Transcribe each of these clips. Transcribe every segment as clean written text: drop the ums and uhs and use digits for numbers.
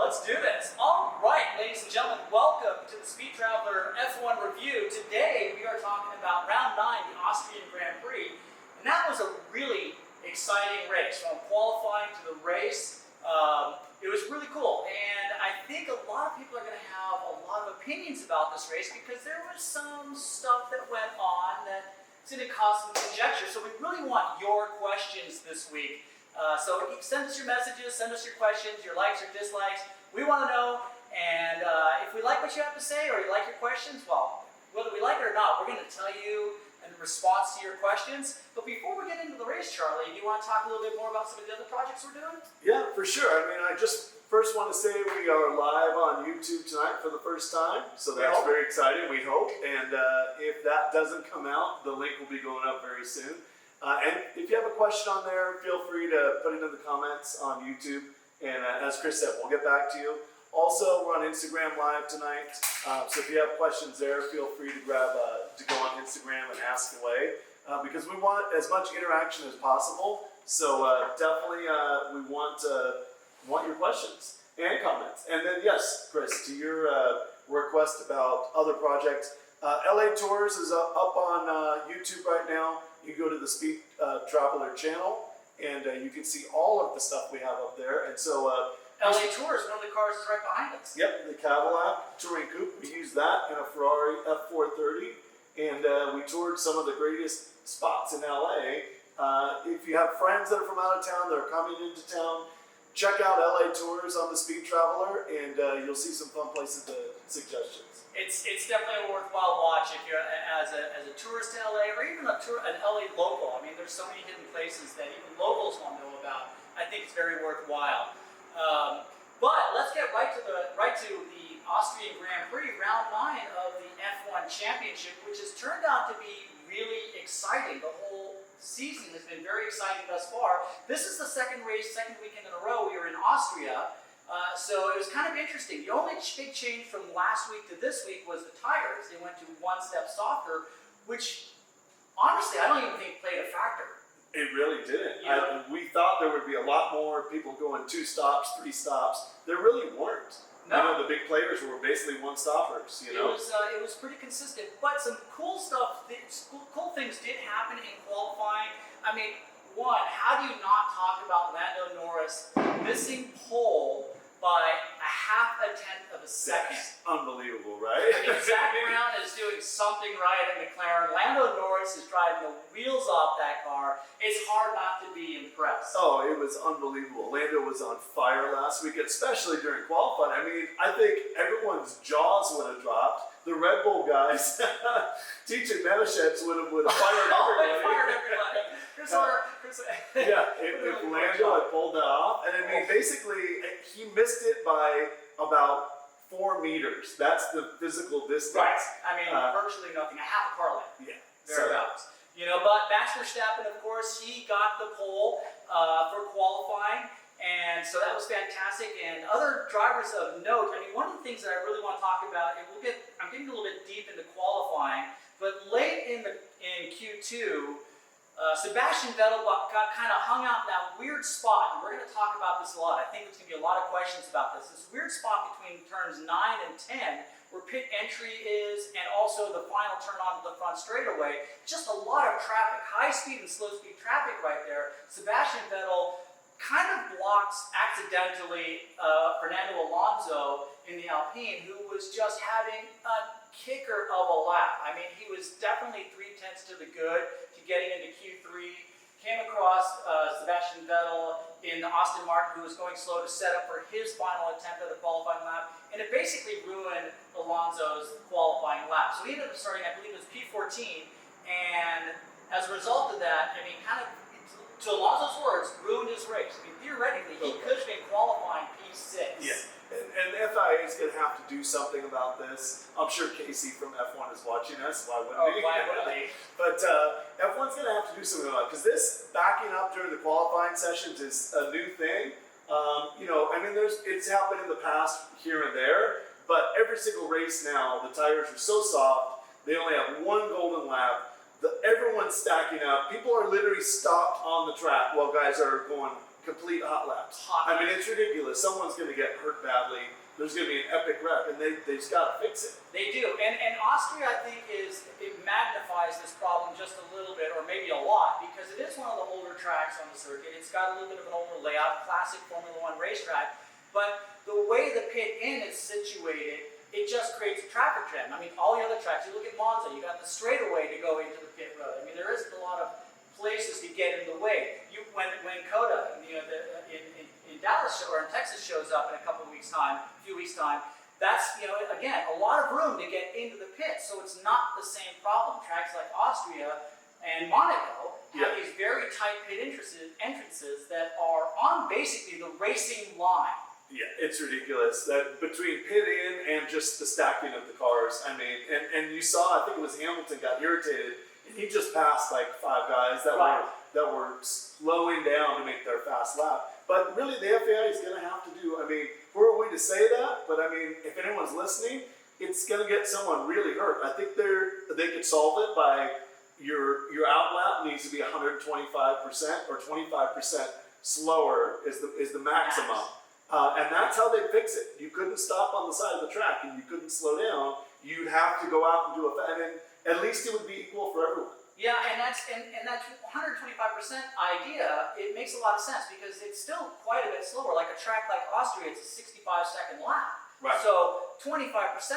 Let's do this. All right, ladies and gentlemen, welcome to the Speed Traveler F1 review. Today we are talking about round 9, the Austrian Grand Prix, and that was a really exciting race. From qualifying to the race, it was really cool, and I think a lot of people are going to have a lot of opinions about this race because there was some stuff that went on that's going to cause some conjecture. So we really want your questions this week. So send us your messages, send us your questions, your likes or dislikes. We want to know, and if we like what you have to say or you like your questions, well, whether we like it or not, we're going to tell you in response to your questions. But before we get into the race, Charlie, do you want to talk a little bit more about some of the other projects we're doing? Yeah, for sure. I mean, I just first want to say we are live on YouTube tonight for the first time, so that's very exciting, we hope. And if that doesn't come out, the link will be going up very soon. And if you have a question on there, feel free to put it in the comments on YouTube. And as Chris said, we'll get back to you. Also, we're on Instagram Live tonight. So if you have questions there, feel free to go on Instagram and ask away. Because we want as much interaction as possible. So definitely we want your questions and comments. And then yes, Chris, to your request about other projects, LA Tours is up on YouTube right now. You go to the Speed Traveler channel, and you can see all of the stuff we have up there. And so, LA Tours, one of the cars is right behind us. Yep, the Cadillac Touring Coupe. We used that in a Ferrari F430, and we toured some of the greatest spots in LA. If you have friends that are from out of town that are coming into town, check out LA Tours on the Speed Traveler, and you'll see some fun places to suggestions. It's definitely a worthwhile watch if you're as a tourist to LA or even an LA local. I mean, there's so many hidden places that even locals won't know about. I think it's very worthwhile. But let's get right to the Austrian Grand Prix, round 9 of the F1 Championship, which has turned out to be really exciting. The whole season has been very exciting thus far. This is the second weekend in a row we were in Austria. So it was kind of interesting. The only big change from last week to this week was the tires. They went to one step softer, which honestly I don't even think played a factor. It really didn't. You know? We thought there would be a lot more people going 2 stops, 3 stops. There really weren't. No. You know, the big players were basically one-stoppers. You know, it was pretty consistent. But some cool stuff, cool things did happen in qualifying. I mean, one, how do you not talk about Lando Norris missing pole by a 0.5 of a second? That's unbelievable, right? I mean, Zach Brown is doing something right at McLaren. Lando Norris is driving the wheels off that car. It's hard not to be impressed. Oh, it was unbelievable. Lando was on fire last week, especially during qualifying. I mean, I think everyone's jaws would have dropped. The Red Bull guys, TJ Manischewitz would have fired everybody. They fired everybody. If Lando had pulled that off, and I mean, basically, he missed it by about 4 meters. That's the physical distance. Right. I mean, virtually nothing. A half a car length. Yeah. Thereabouts. You know, but Max Verstappen, of course, he got the pole for qualifying, and so that was fantastic. And other drivers of note, I mean, one of the things that I really want to talk about, and I'm getting a little bit deep into qualifying, but late in Q2, Sebastian Vettel got kind of hung out in that weird spot, and we're going to talk about this a lot. I think there's going to be a lot of questions about this. This weird spot between turns 9 and 10, where pit entry is, and also the final turn onto the front straightaway. Just a lot of traffic, high speed and slow speed traffic right there. Sebastian Vettel kind of blocks accidentally Fernando Alonso in the Alpine, who was just having a kicker of a lap. I mean, he was definitely 0.3 to the good to getting into Q3. Came across Sebastian Vettel in the Aston Martin, who was going slow to set up for his final attempt at a qualifying lap, and it basically ruined Alonso's qualifying lap. So he ended up starting, I believe it was P14, and as a result of that, I mean, kind of, to Alonso's words, ruined his race. I mean, theoretically, he could have been qualifying P6. Yeah. And FIA is going to have to do something about this. I'm sure Casey from F1 is watching us. Why wouldn't he? Why wouldn't he? But F1's going to have to do something about it, because this backing up during the qualifying sessions is a new thing. You know, I mean, it's happened in the past here and there, but every single race now, the tires are so soft. They only have 1 golden lap. Everyone's stacking up. People are literally stopped on the track while guys are going complete hot laps. Hot I mean, it's ridiculous. Someone's going to get hurt badly. There's going to be an epic wreck, and they just got to fix it. They do, and Austria, I think, it magnifies this problem just a little bit, or maybe a lot, because it is one of the older tracks on the circuit. It's got a little bit of an older layout, classic Formula One racetrack, but the way the pit in is situated, it just creates a traffic jam. I mean, all the other tracks, you look at Monza, you got the straightaway to go into the pit road. I mean, there isn't a lot of places to get in the way. When Coda, in Dallas or in Texas shows up in a few weeks time, that's, again, a lot of room to get into the pit, so it's not the same problem. Tracks like Austria and Monaco have these very tight pit entrances that are on basically the racing line. Yeah, it's ridiculous that between pit in and just the stacking of the cars. I mean, and you saw, I think it was Hamilton got irritated, and he just passed like 5 guys that were slowing down to make their fast lap. But really, the FAI is going to have to do. I mean, who are we to say that? But I mean, if anyone's listening, it's going to get someone really hurt. I think they could solve it by your outlap needs to be 125% or 25% slower is the maximum. And that's how they fix it. You couldn't stop on the side of the track and you couldn't slow down. You'd have to go out and do and at least it would be equal for everyone. Yeah, and that 125% idea, it makes a lot of sense because it's still quite a bit slower. Like a track like Austria, it's a 65-second lap. Right. So 25%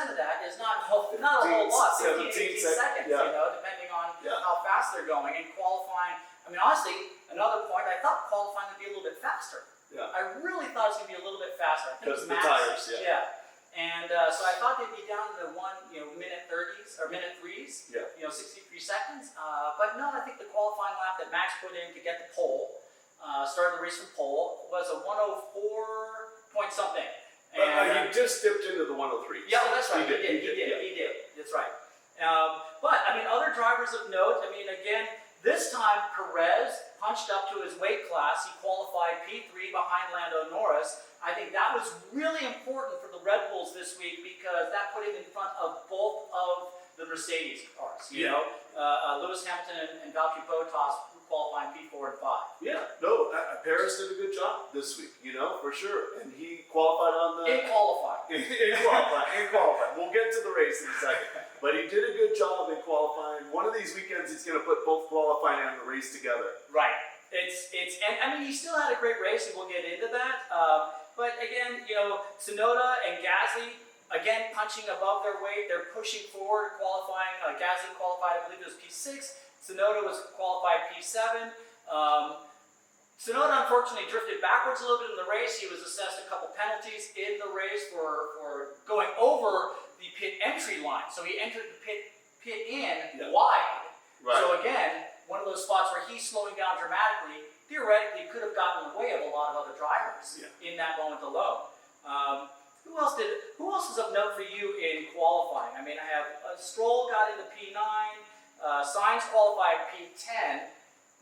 of that is not a whole lot, 15, 18 seconds, depending on how fast they're going. And qualifying, I mean, honestly, another point, I thought qualifying would be a little bit faster. Yeah. I really thought it was going to be a little bit faster. Because of the tires, And so I thought they'd be down to the minute 30s or minute 3s, 63 seconds. But no, I think the qualifying lap that Max put in to get the pole, started the race from pole, was a 104 point something. And he just dipped into the 103. Yeah, well, that's right. He did. That's right. But I mean, other drivers of note. I mean, again, this time Perez punched up to his weight class. He qualified P3 behind Lando Norris. I think that was really important for the Red Bulls this week because that put him in front of both of the Mercedes cars. Lewis Hamilton and Valtteri Bottas qualifying P4 and 5. Yeah, no, Paris did a good job this week, for sure. And he qualified on the... In qualifying. In qualifying. We'll get to the race in a second. But he did a good job in qualifying. One of these weekends, he's going to put both qualifying and the race together. Right. And I mean, he still had a great race, and we'll get into that. But again, Tsunoda and Gasly, again, punching above their weight. They're pushing forward, qualifying. Gasly qualified, I believe it was P6. Tsunoda was qualified P7. Tsunoda unfortunately drifted backwards a little bit in the race. He was assessed a couple penalties in the race for going over the pit entry line. So he entered the pit in wide. Right. So again, one of those spots where he's slowing down dramatically, theoretically could have gotten in the way of a lot of other drivers in that moment alone. Who else is of note for you in qualifying? I mean, I have Stroll got into P9, Sainz qualified P10.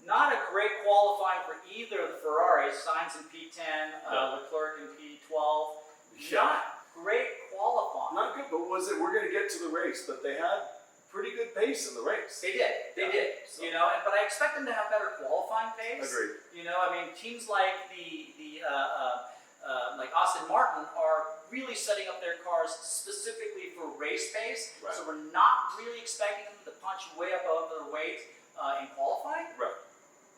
Not a great qualifying for either of the Ferraris. Sainz in P10, Leclerc in P12. Not great qualifying. Not good, but we're going to get to the race, but they had pretty good pace in the race. They did. So. But I expect them to have better qualifying pace. Agreed. I mean, teams like like Aston Martin are really setting up their cars specifically for race pace. Right. So we're not really expecting them to punch way above their weight in qualifying. Right.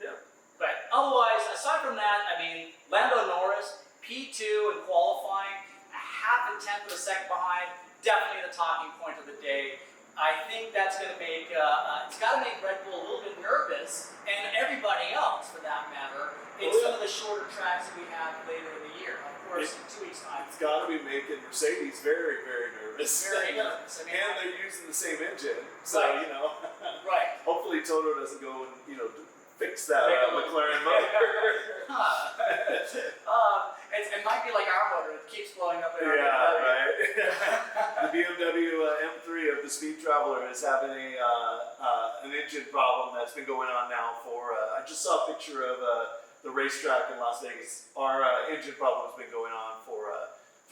Yeah. But otherwise, aside from that, I mean, Lando Norris, P2 in qualifying, a half a tenth of a second behind, definitely the talking point of the day. I think that's going to make, it's got to make Red Bull a little bit nervous, and everybody else for that matter, in some of the shorter tracks that we have later in the year. Of course, in 2 weeks' time. It's got to be making Mercedes very, very nervous. Very nervous. I mean, and they're using the same engine, so, Right. Hopefully Toto doesn't go and, fix that McLaren motor. It might be like our motor, it keeps blowing up in our right. The BMW M3 of the Speed Traveler is having an engine problem that's been going on now for, I just saw a picture of the racetrack in Las Vegas. Our engine problem has been going on for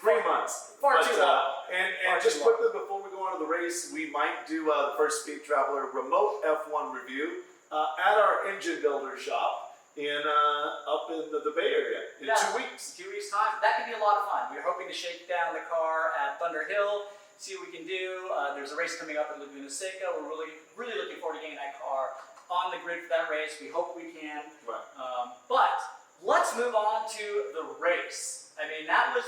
3 months. Far too long. And just quickly before we go on to the race, we might do the first Speed Traveler remote F1 review at our engine builder shop in up in the Bay Area in 2 weeks. 2 weeks time. That could be a lot of fun. We're hoping to shake down the car at Thunder Hill, see what we can do. There's a race coming up at Laguna Seca. We're really looking forward to getting that car on the grid for that race. We hope we can. Right. But let's move on to the race. I mean, that was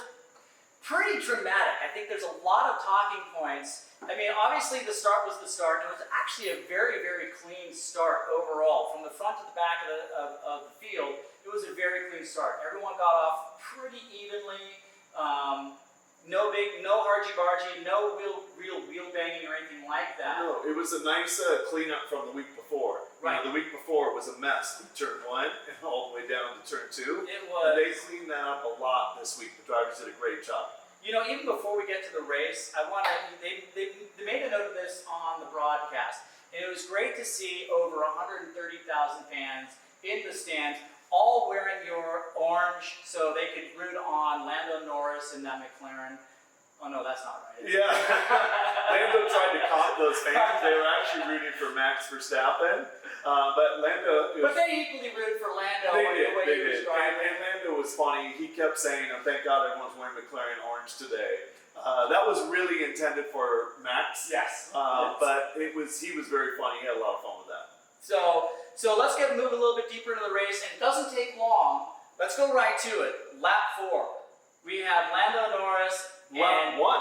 pretty dramatic. I think there's a lot of talking points. I mean, obviously the start was the start, and it was actually a very, very clean start overall. From the front to the back of the field, it was a very clean start. Everyone got off pretty evenly. No argy-bargy, no real wheel banging or anything like that. No, it was a nice cleanup from the week before. Right. The week before it was a mess from turn 1 and all the way down to turn 2. It was. And they cleaned that up a lot this week. The drivers did a great job. You know, even before we get to the race, they made a note of this on the broadcast. And it was great to see over 130,000 fans in the stands, all wearing your orange, so they could root on Lando Norris in that McLaren. Oh no, that's not right. Yeah. Lando tried to cop those fans. They were actually rooting for Max Verstappen. But Lando... But they equally rooted for Lando the way he was driving. And Lando was funny. He kept saying, oh, thank God everyone's wearing McLaren orange today. That was really intended for Max. Yes. But he was very funny. He had a lot of fun with that. So let's move a little bit deeper into the race, and it doesn't take long. Let's go right to it. Lap 4. We have Lando Norris. Lap 1,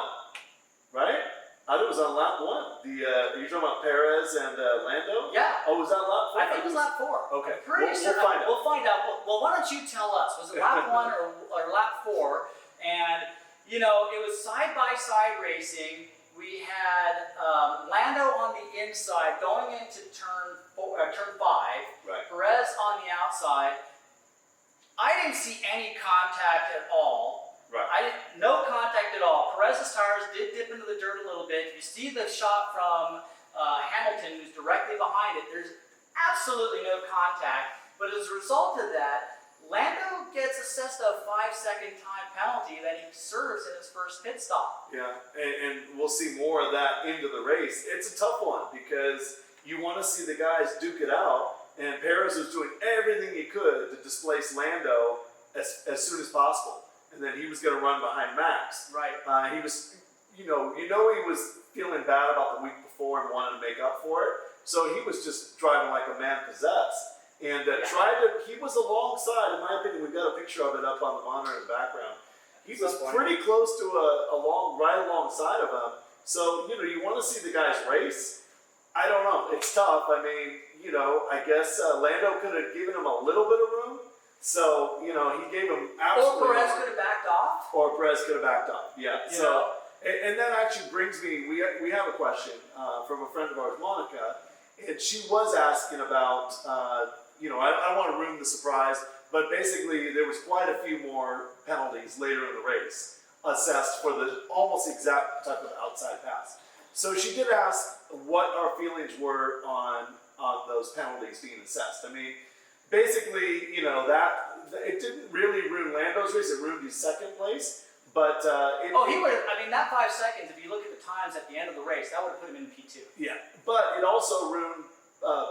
right? I thought it was on lap 1. Are you talking about Perez and Lando? Yeah. Oh, was that lap 4? I think it was lap 4. Okay. Pretty sure. We'll find out. We'll find out. Well, why don't you tell us? Was it lap 1 or lap 4? And, you know, it was side-by-side racing. We had Lando on the inside going into turn 5. Right. Perez on the outside. I didn't see any contact at all. Right. No contact at all. Perez's tires did dip into the dirt a little bit. You see the shot from Hamilton, who's directly behind it. There's absolutely no contact. But as a result of that, Lando gets assessed a 5-second time penalty that he serves in his first pit stop. Yeah, and we'll see more of that into the race. It's a tough one because you want to see the guys duke it out, and Perez was doing everything he could to displace Lando as soon as possible. And then he was going to run behind Max. Right. He was, he was feeling bad about the week before and wanted to make up for it. So he was just driving like a man possessed. And he was alongside, in my opinion, we've got a picture of it up on the monitor in the background. He was pretty close to right alongside of him. So, you want to see the guys race. I don't know. It's tough. I mean, I guess Lando could have given him a little bit of room. So, he gave him absolutely... Or Perez could have backed off. Or Perez could have backed off, yeah. And that actually brings me, we have a question from a friend of ours, Monica, and she was asking about, I don't want to ruin the surprise, but basically there was quite a few more penalties later in the race assessed for the almost exact type of outside pass. So she did ask what our feelings were on those penalties being assessed. I mean, basically, it didn't really ruin Lando's race, it ruined his second place, but... he would have, that 5 seconds, if you look at the times at the end of the race, that would have put him in P2. Yeah, but it also ruined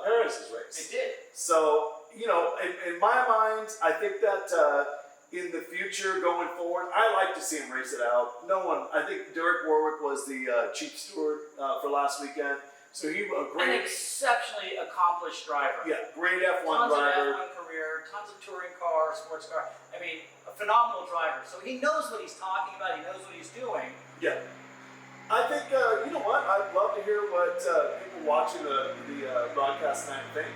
Perez's race. It did. So, in my mind, I think that in the future, going forward, I like to see him race it out. I think Derek Warwick was the chief steward for last weekend. So an exceptionally accomplished driver. Yeah, great F1 tons driver. Tons of F1 career, tons of touring cars, sports car. A phenomenal driver. So he knows what he's talking about. He knows what he's doing. Yeah. I think, you know what? I'd love to hear what people watching the broadcast tonight think.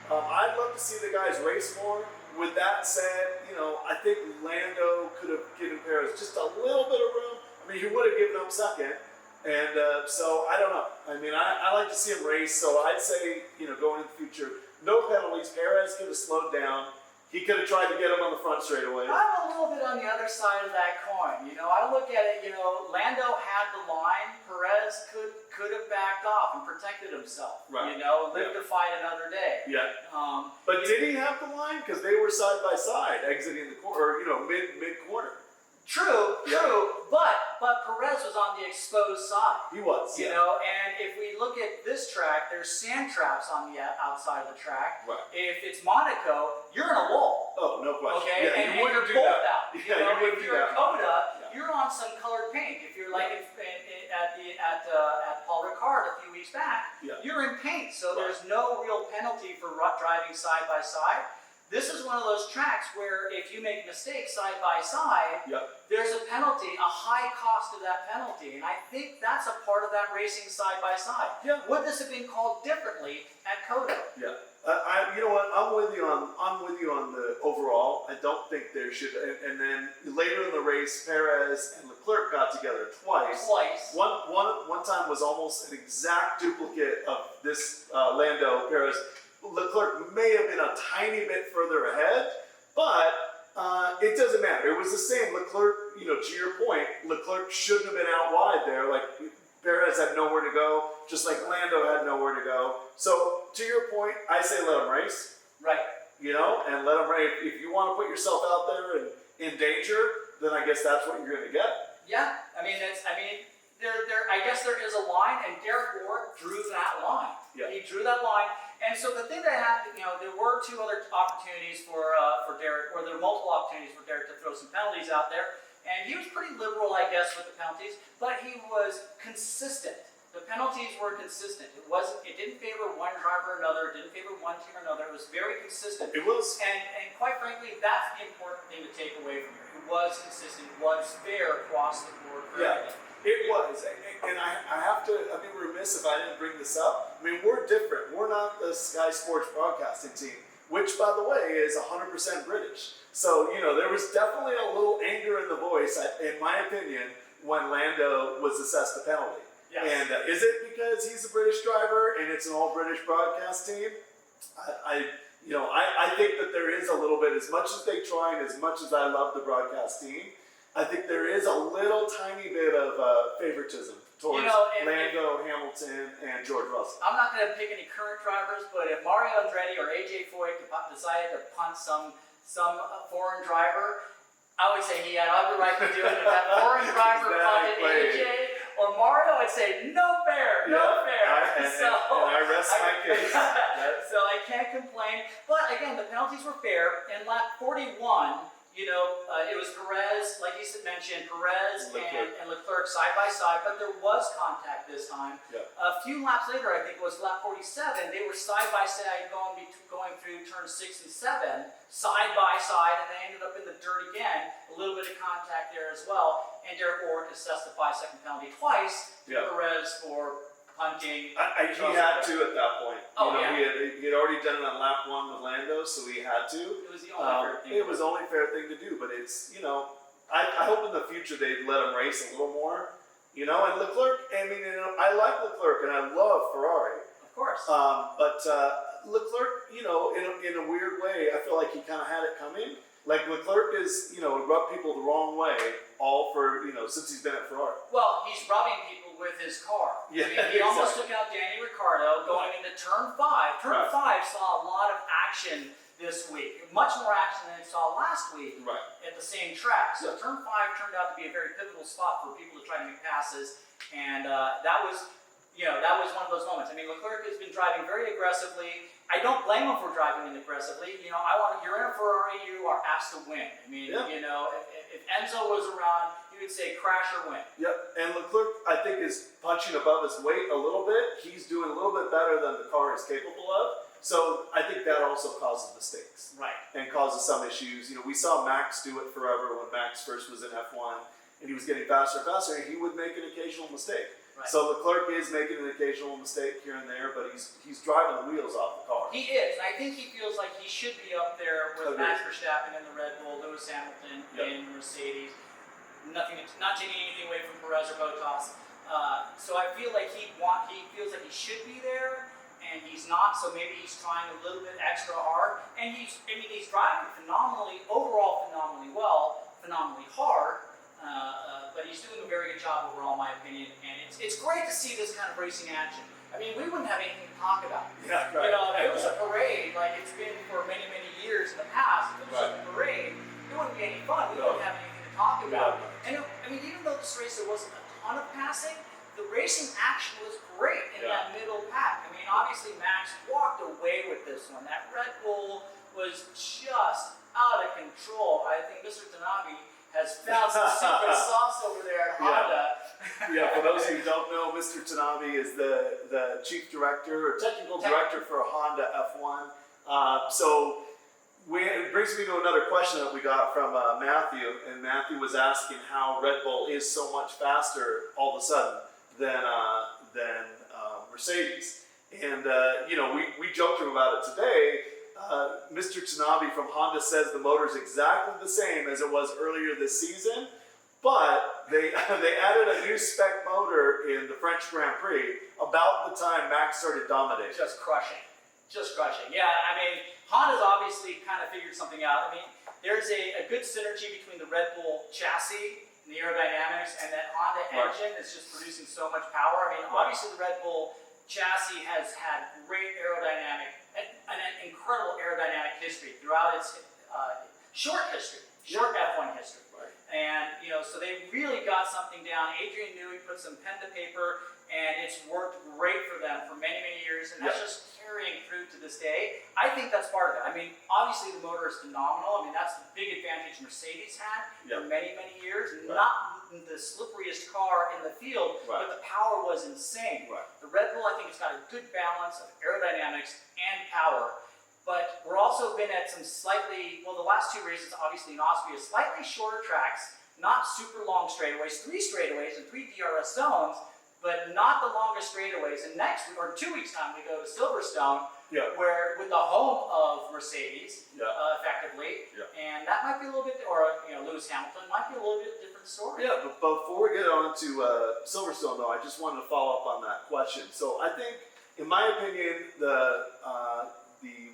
I'd love to see the guys race more. With that said, I think Lando could have given Perez just a little bit of room. He would have given up second. And so, I don't know. I like to see him race, so I'd say, going in the future, no penalties. Perez could have slowed down. He could have tried to get him on the front straight away. I'm a little bit on the other side of that coin. I look at it, Lando had the line. Perez could have backed off and protected himself. Right. Lived to fight another day. Yeah. But did he have the line? Because they were side by side, exiting the corner, or, mid corner. True. But But Perez was on the exposed side. He was. You know, and if we look at this track, there's sand traps on the outside of the track. Right. If it's Monaco, you're in a wall. Oh, no question. Okay, Yeah, and you wouldn't you're do both that. out. Yeah, You know, you wouldn't if do you're that. a Coda, Yeah. you're on some colored paint. If you're like at Paul Ricard a few weeks back, Yeah. you're in paint. So Right. there's no real penalty for driving side by side. This is one of those tracks where if you make mistakes side by side, Yep. there's a penalty, a high cost of that penalty. And I think that's a part of that racing side by side. Yeah. Would this have been called differently at Coda? Yeah. You know what? I'm with you on the overall. I don't think there should. And then later in the race, Perez and Leclerc got together twice. One time was almost an exact duplicate of this Lando Perez. Leclerc may have been a tiny bit further ahead, but it doesn't matter. It was the same. Leclerc, you know, to your point, Leclerc shouldn't have been out wide there. Like Perez had nowhere to go, just like Lando had nowhere to go. So to your point, I say let him race. Right. You know, and let him race. If you want to put yourself out there and in danger, then I guess that's what you're going to get. Yeah. I guess there is a line, and Derek Warwick drew that line. Yeah. He drew that line. And so the thing that happened, you know, there were two other opportunities for Derek, or there were multiple opportunities for Derek to throw some penalties out there. And he was pretty liberal, I guess, with the penalties, but he was consistent. The penalties were consistent. It didn't favor one driver or another, it didn't favor one team or another. It was very consistent. It was. And quite frankly, that's the important thing to take away from here. It was consistent, was fair across the board for everything. It was, and I have to, I'd be remiss if I didn't bring this up. I mean, we're different. We're not the Sky Sports broadcasting team, which, by the way, is 100% British. So, you know, there was definitely a little anger in the voice, in my opinion, when Lando was assessed the penalty. Yes. And is it because he's a British driver and it's an all-British broadcast team? I think that there is a little bit, as much as they try and as much as I love the broadcast team, I think there is a little tiny bit of favoritism towards Lando, Hamilton, and George Russell. I'm not going to pick any current drivers, but if Mario Andretti or AJ Foyt decided to punt some foreign driver, I would say he had every right to do it. If that foreign driver punted AJ or Mario, I'd say no fair, no fair. And I rest my case. So I can't complain. But again, the penalties were fair. In lap 41, you know, it was Perez, like you mentioned, Perez and Leclerc side by side, but there was contact this time. Yeah. A few laps later, I think it was lap 47, they were side by side going through turns 6 and 7, side by side, and they ended up in the dirt again. A little bit of contact there as well, and Derek Warwick assessed the 5-second penalty twice to Perez for punting. He had to at that point. Oh, you know, he had already done it on lap 1 with Lando, so he had to. It was the only fair thing. It was the only fair thing to do, but it's, you know, I hope in the future they'd let him race a little more. You know, and Leclerc, I mean, you know, I like Leclerc and I love Ferrari. Of course. But Leclerc, you know, in a weird way, I feel like he kind of had it coming. Like Leclerc is, you know, rubbed people the wrong way all for, you know, since he's been at Ferrari. Well, he's rubbing people with his car. Yeah, I mean, he almost took out Danny Ricciardo going into turn 5. Turn 5 saw a lot of action this week. Much more action than it saw last week at the same track. So turn 5 turned out to be a very pivotal spot for people to try to make passes. And that was one of those moments. I mean, Leclerc has been driving very aggressively. I don't blame him for driving aggressively. You know, you're in a Ferrari, you are asked to win. I mean, you know, if Enzo was around, he would say crash or win. Yep, and Leclerc, I think, is punching above his weight a little bit. He's doing a little bit better than the car is capable of. So I think that also causes mistakes. Right. And causes some issues. You know, we saw Max do it forever when Max first was in F1, and he was getting faster and faster, and he would make an occasional mistake. Right. So Leclerc is making an occasional mistake here and there, but he's driving the wheels off the car. He is, and I think he feels like he should be up there with Max Verstappen in the Red Bull, Lewis Hamilton in Mercedes. Not taking anything away from Perez or Bottas. So I feel like he feels like he should be there, and he's not. So maybe he's trying a little bit extra hard, and he's driving phenomenally well, phenomenally hard. But he's doing a very good job overall, in my opinion, and it's great to see this kind of racing action. I mean, we wouldn't have anything to talk about. Yeah, right. You know, if it was a parade, like it's been for many, many years in the past, if it was just a parade, it wouldn't be any fun. We wouldn't have anything to talk about. And I mean, even though this race there wasn't a ton of passing, the racing action was great in that middle pack. I mean, obviously Max walked away with this one. That Red Bull was just out of control. I think Mr. Tanabe has found some secret sauce over there at Honda. Yeah, for those who don't know, Mr. Tanabe is the chief director or technical director for Honda F1. It brings me to another question that we got from Matthew, and Matthew was asking how Red Bull is so much faster all of a sudden than Mercedes. And we joked about it today. Mr. Tanabe from Honda says the motor is exactly the same as it was earlier this season, but they added a new spec motor in the French Grand Prix about the time Max started dominating. Just crushing. Yeah, I mean, Honda's obviously kind of figured something out. I mean, there's a good synergy between the Red Bull chassis and the aerodynamics, and that Honda engine is just producing so much power. I mean, obviously the Red Bull chassis has had great aerodynamic, an incredible aerodynamic history throughout its short F1 history. Right. And, so they really got something down. Adrian Newey put some pen to paper, and it's worked great for them for many, many years, and that's just carrying through to this day. I think that's part of it. I mean, obviously the motor is phenomenal. I mean, that's the big advantage Mercedes had for many, many years. Right. Not the slipperiest car in the field, but the power was insane. Right. The Red Bull, I think, has got a good balance of aerodynamics and power. But we're also been at some the last two races, obviously in Austria, slightly shorter tracks, not super long straightaways, 3 straightaways and 3 DRS zones, but not the longest straightaways. And next, or 2 weeks' time, we go to Silverstone, where with the home of Mercedes, effectively, and that might be a little bit, or Lewis Hamilton might be a little bit different story. Yeah, but before we get on to Silverstone, though, I just wanted to follow up on that question. So I think, in my opinion, the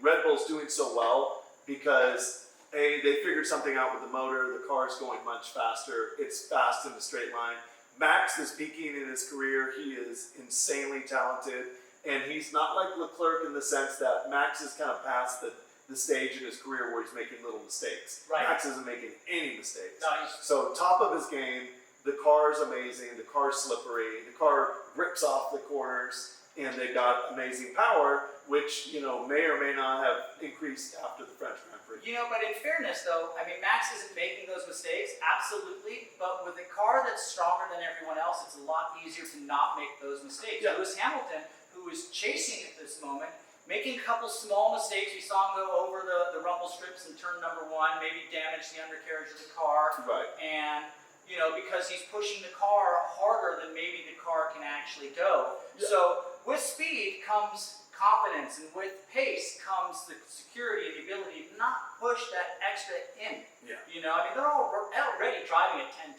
Red Bull's doing so well because they figured something out with the motor. The car is going much faster. It's fast in the straight line. Max is peaking in his career. He is insanely talented, and he's not like Leclerc in the sense that Max is kind of past the stage in his career where he's making little mistakes. Right. Max isn't making any mistakes. No, So top of his game. The car is amazing. The car's slippery. The car rips off the corners, and they got amazing power, which may or may not have increased after the French Grand Prix. But in fairness, though, I mean, Max isn't making those mistakes, absolutely. But with a car that's stronger than everyone else, it's a lot easier to not make those mistakes. Yeah. Lewis Hamilton, who is chasing at this moment, making a couple small mistakes. We saw him go over the rumble strips in turn number 1, maybe damage the undercarriage of the car. Right. And because he's pushing the car harder than maybe the car can actually go. Yeah. So with speed comes confidence, and with pace comes the security, the ability to not push that extra in. Yeah. I mean, they're already driving at 10/10.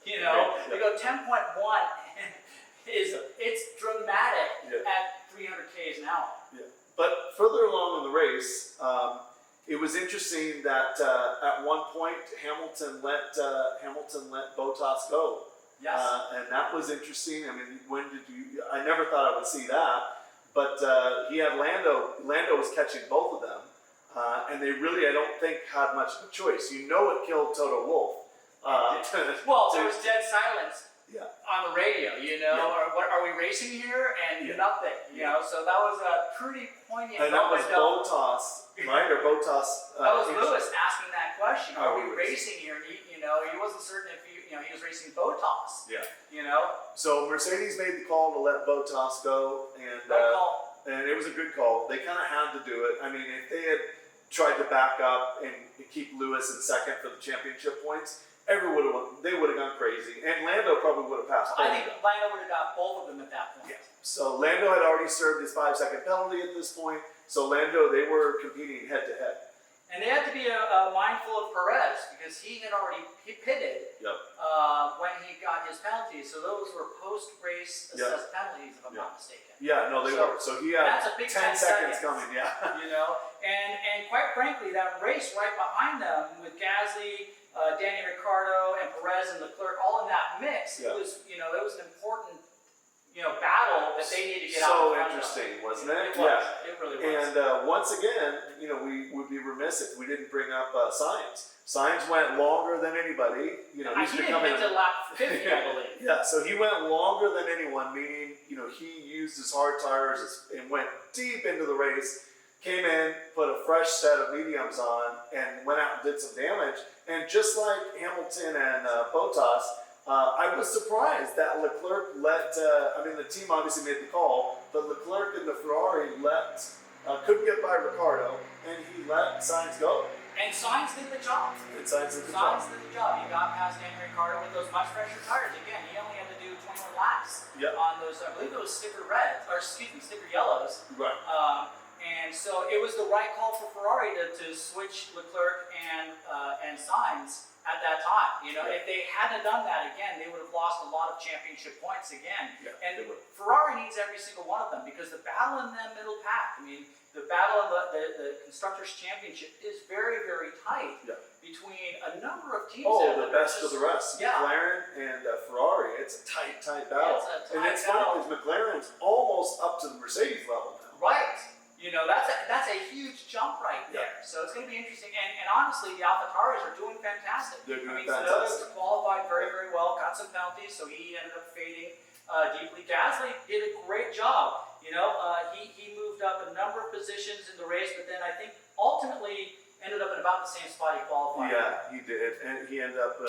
They go 10.1. It's dramatic at 300 km an hour. Yeah. But further along in the race, it was interesting that at one point Hamilton let Bottas go. Yes. And that was interesting. I mean, I never thought I would see that. But he had Lando. Lando was catching both of them. And they really, I don't think, had much of a choice. It killed Toto Wolff. Well, there was dead silence on the radio, or are we racing here? And nothing, so that was a pretty poignant and that was moment. Bottas, right? Or Bottas. That was Lewis asking that question. Are we Lewis. racing here? And he wasn't certain if he was racing Bottas. Yeah. So Mercedes made the call to let Bottas go, and it was a good call. They kind of had to do it. I mean, if they had tried to back up and keep Lewis in second for the championship points, they would have gone crazy, and Lando probably would have passed. I think Lando would have got both of them at that point. Yeah. So Lando had already served his 5-second penalty at this point. So Lando, they were competing head to head. And they had to be mindful of Perez because he had already pitted when he got his penalties. So those were post-race assessed penalties, if I'm not mistaken. Yeah, no, they were. So he had that's a big 10 seconds coming. Yeah. And quite frankly, that race right behind them with Gasly, Danny Ricciardo, and Perez and Leclerc all in that mix, it was an important battle that they need to get out. So in front interesting, of. wasn't it? It was. It really was. And once again, we would be remiss if we didn't bring up Sainz. Sainz went longer than anybody. He didn't get to lap 50, I believe. Yeah, so he went longer than anyone, meaning he used his hard tires and went deep into the race. Came in, put a fresh set of mediums on, and went out and did some damage. And just like Hamilton and Bottas, I was surprised that Leclerc the team obviously made the call, but Leclerc in the Ferrari couldn't get by Ricciardo, and he let Sainz go. And Sainz did the job. Sainz did the job. He got past Daniel Ricciardo with those much fresher tires. Again, he only had to do 21 laps on those, I believe it was sticker yellows. Right. And so it was the right call for Ferrari to switch Leclerc and Sainz at that time. If they hadn't done that again, they would have lost a lot of championship points again. Yeah, and Ferrari needs every single one of them because the battle in that middle pack, the battle of the Constructors' Championship is very, very tight between a number of teams. Oh, the best of the rest. Yeah. McLaren and Ferrari. It's a tight battle. And it's funny because McLaren's almost up to the Mercedes level now. Right. That's a huge jump right there. So it's going to be interesting. And honestly, the AlphaTauris are doing fantastic. They're doing fantastic. Tsunoda qualified very, very well, got some penalties, so he ended up fading deeply. Gasly did a great job. He moved up a number of positions in the race, but then I think ultimately ended up in about the same spot he qualified. Yeah, he did. And he ended up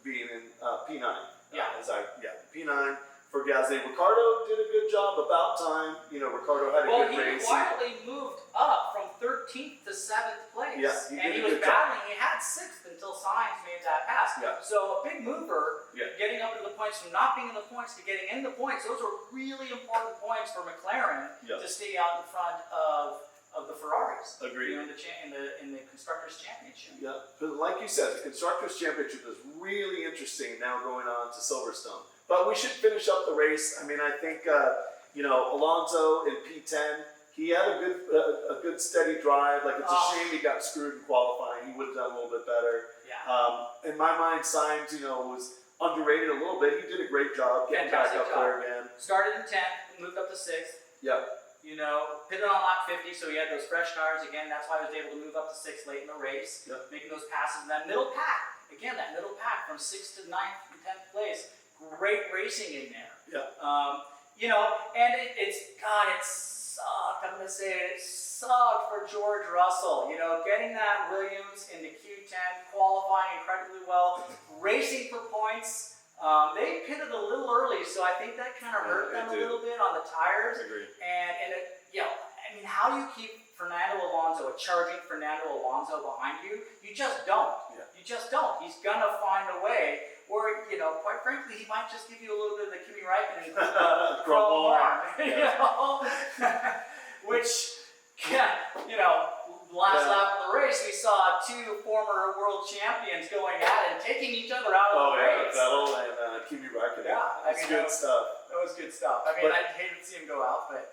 being in P9. P9. For Gasly. Ricciardo did a good job, about time. Ricciardo had a good race. He quietly moved up from 13th to 7th place. Yeah, and he was battling. He had 6th until Sainz made that pass. Yeah. So a big mover, getting up into the points, from not being in the points to getting in the points. Those are really important points for McLaren to stay out in front of the Ferraris. Agreed. In the Constructors' Championship. Yeah, but like you said, the Constructors' Championship is really interesting now going on to Silverstone. But we should finish up the race. I think Alonso in P10, he had a good steady drive. It's a shame he got screwed in qualifying. He would have done a little bit better. Yeah. In my mind, Sainz, was underrated a little bit. He did a great job getting back up there again. Started in 10th, moved up to 6th. Yep. Pitted on lap 50, so he had those fresh tires again. That's why he was able to move up to 6th late in the race, making those passes. And that middle pack, from 6th to 9th and 10th place, great racing in there. And it sucked. I'm going to say it sucked for George Russell. Getting that Williams into Q10, qualifying incredibly well, racing for points. They pitted a little early, so I think that kind of hurt them a little bit on the tires. Agreed. And how do you keep a charging Fernando Alonso behind you? You just don't. Yeah. You just don't. He's gonna find a way. Or, quite frankly, he might just give you a little bit of the Kimi Räikkönen chrome arm. Which, last lap of the race, we saw two former world champions going at it and taking each other out of the race. Vettel and Kimi Räikkönen. Yeah, It's good stuff. That was good stuff. I hated to see him go out, but